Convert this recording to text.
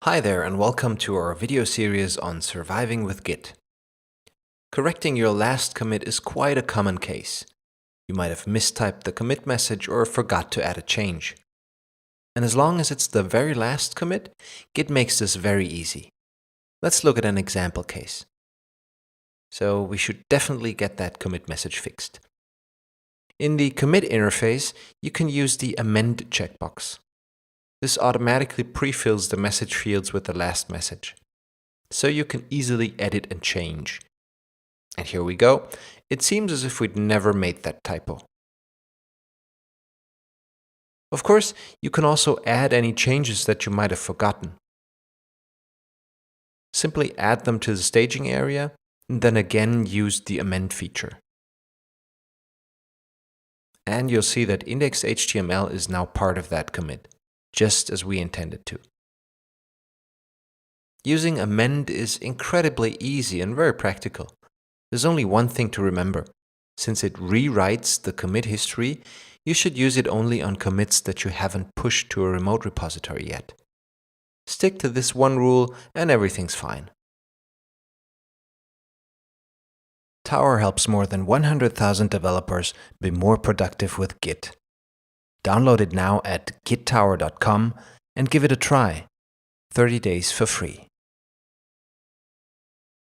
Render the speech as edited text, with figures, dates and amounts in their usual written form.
Hi there and welcome to our video series on surviving with Git. Correcting your last commit is quite a common case. You might have mistyped the commit message or forgot to add a change. And as long as it's the very last commit, Git makes this very easy. Let's look at an example case. So we should definitely get that commit message fixed. In the commit interface, you can use the amend checkbox. This automatically prefills the message fields with the last message, so you can easily edit and change. And here we go. It seems as if we'd never made that typo. Of course, you can also add any changes that you might have forgotten. Simply add them to the staging area, and then again use the amend feature. And you'll see that index.html is now part of that commit, just as we intended to. Using amend is incredibly easy and very practical. There's only one thing to remember. Since it rewrites the commit history, you should use it only on commits that you haven't pushed to a remote repository yet. Stick to this one rule and everything's fine. Tower helps more than 100,000 developers be more productive with Git. Download it now at gittower.com and give it a try. 30 days for free.